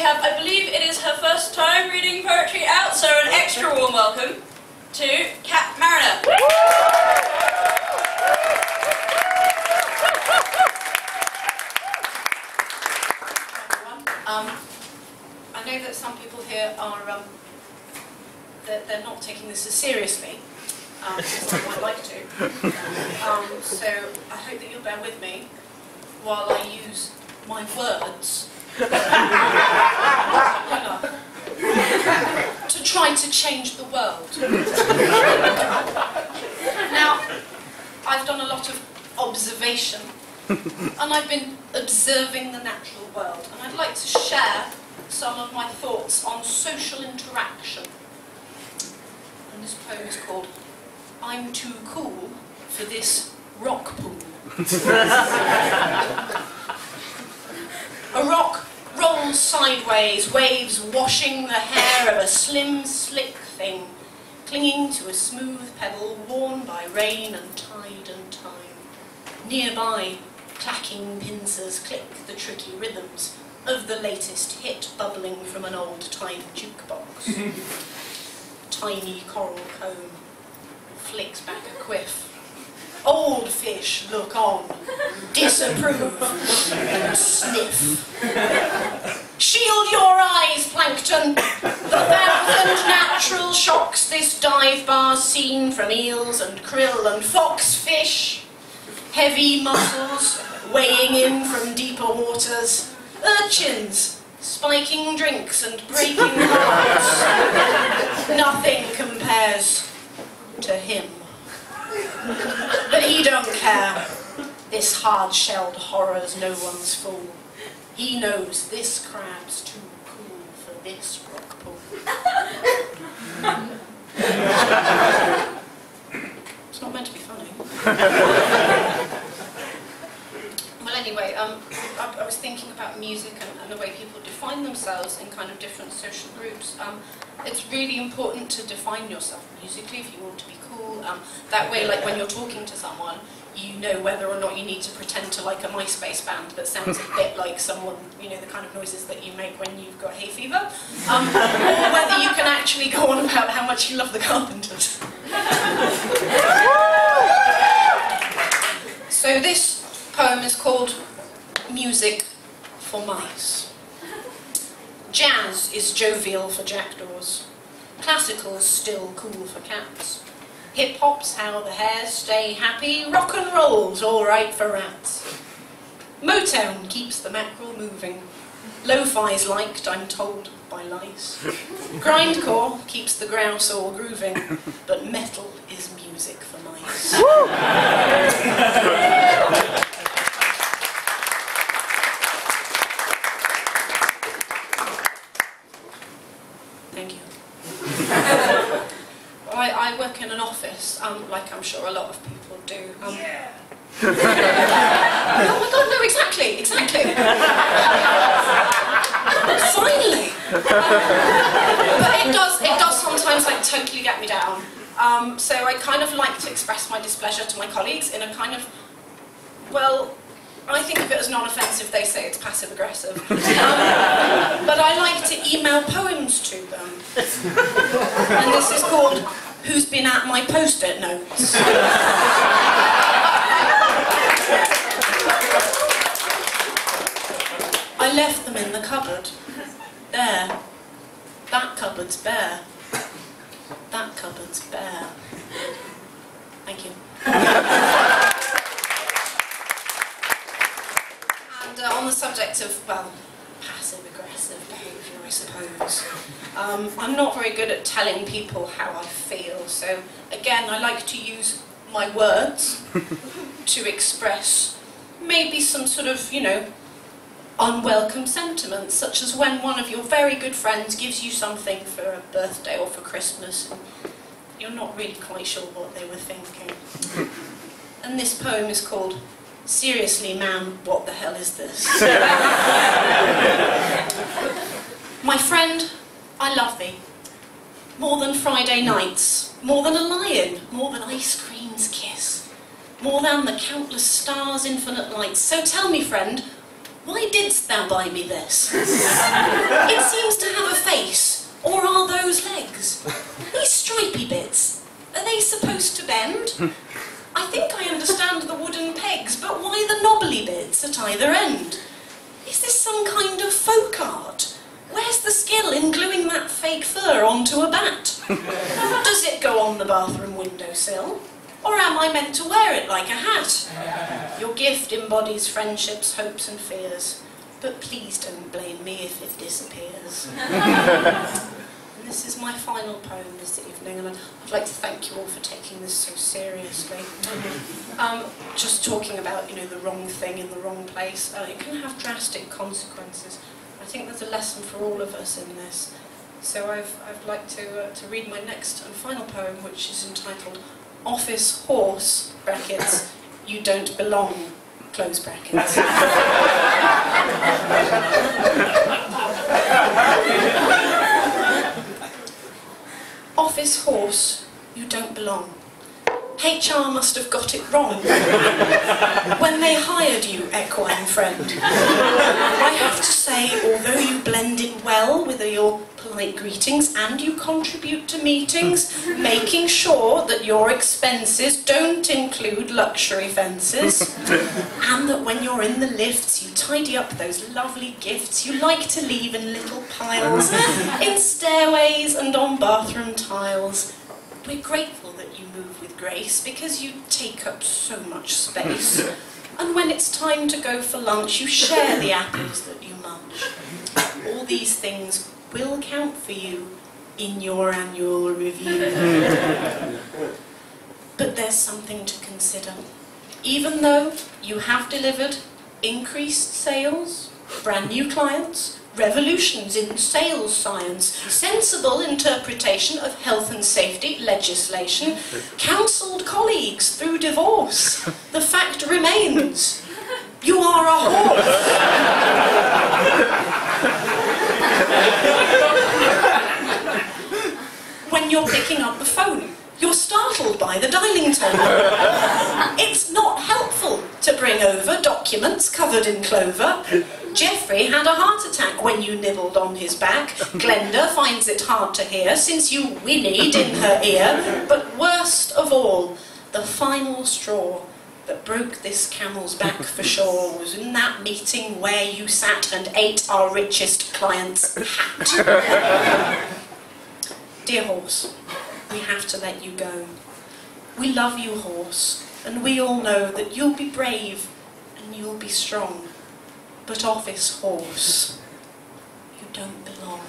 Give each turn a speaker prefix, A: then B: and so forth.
A: have, I believe it is her first time reading poetry out, so an extra warm welcome to Cat Mariner. I know that some people here are, they're not taking this as seriously as I might like to. So I hope that you'll bear with me while I use my words to try to change the world. Now, I've done a lot of observation, and I've been observing the natural world, and I'd like to share some of my thoughts on social interaction. And this poem is called "I'm Too Cool for This Rock Pool." A rock rolls sideways, waves washing the hair of a slim, slick thing, clinging to a smooth pebble worn by rain and tide and time. Nearby, clacking pincers click the tricky rhythms of the latest hit bubbling from an old-time jukebox. Tiny coral comb flicks back a quiff. Old fish look on, disapprove, and sniff. Shield your eyes, plankton! The 1,000 natural shocks this dive bar's seen from eels and krill and foxfish. Heavy mussels weighing in from deeper waters. Urchins spiking drinks and breaking hearts. Nothing compares to him. But he don't care. This hard-shelled horror's no one's fool. He knows this crab's too cool for this rock pool. It's not meant to be funny. Well, anyway, I was thinking about music and the way people define themselves in kind of different social groups. It's really important to define yourself musically if you want to be cool. That way, like when you're talking to someone, you know whether or not you need to pretend to like a MySpace band that sounds a bit like someone, you know, the kind of noises that you make when you've got hay fever, or whether you can actually go on about how much you love the Carpenters. So this poem is called Music for Mice. Jazz is jovial for jackdaws. Classical's still cool for cats. Hip-hop's how the hares stay happy. Rock and roll's all right for rats. Motown keeps the mackerel moving. Lo-fi's liked, I'm told, by lice. Grindcore keeps the grouse all grooving. But metal is music for mice. Thank you. I work in an office, like I'm sure a lot of people do. Yeah. Oh my God, no, exactly. Finally. But it does sometimes like totally get me down. So I kind of like to express my displeasure to my colleagues in a kind of, well, I think of it as non-offensive, they say it's passive-aggressive. But I like to email poems to them. And this is called Who's Been At My Post-it Notes. I left them in the cupboard. There. That cupboard's bare. That cupboard's bare. Thank you. On the subject of, well, passive-aggressive behaviour, I suppose, I'm not very good at telling people how I feel, so again, I like to use my words to express maybe some sort of, you know, unwelcome sentiments, such as when one of your very good friends gives you something for a birthday or for Christmas, and you're not really quite sure what they were thinking. And this poem is called Seriously, ma'am, what the hell is this? My friend, I love thee. More than Friday nights, more than a lion, more than ice cream's kiss, more than the countless stars' infinite lights. So tell me, friend, why didst thou buy me this? It seems to have a face, or are those legs? These stripy bits, are they supposed to bend? I think I understand the wooden pegs, but why the knobbly bits at either end? Is this some kind of folk art? Where's the skill in gluing that fake fur onto a bat? Does it go on the bathroom windowsill? Or am I meant to wear it like a hat? Your gift embodies friendships, hopes and fears, but please don't blame me if it disappears. And this is my final poem this evening, and I'd like to thank you all for taking this so seriously. Just talking about, you know, the wrong thing in the wrong place, it can have drastic consequences. I think there's a lesson for all of us in this. So I'd like to read my next and final poem, which is entitled Office Horse, brackets, you don't belong, close brackets. Office horse, you don't belong. HR must have got it wrong when they hired you, equine friend. I have to say, although you blend in well with your polite greetings and you contribute to meetings, making sure that your expenses don't include luxury fences, and that when you're in the lifts you tidy up those lovely gifts you like to leave in little piles, in stairways and on bathroom tiles. We're grateful that you move with grace because you take up so much space. And when it's time to go for lunch, you share the apples that you munch. All these things will count for you in your annual review. But there's something to consider. Even though you have delivered increased sales, brand new clients, revolutions in sales science, sensible interpretation of health and safety legislation, counselled colleagues through divorce, the fact remains, you are a horse. When you're picking up the phone, you're startled by the dialing tone. It's not helpful to bring over documents covered in clover. Jeffrey had a heart attack when you nibbled on his back. Glenda finds it hard to hear since you whinnied in her ear. But worst of all, the final straw that broke this camel's back for sure was in that meeting where you sat and ate our richest client's hat. Dear horse, we have to let you go. We love you, horse, and we all know that you'll be brave and you'll be strong. But office horse, you don't belong.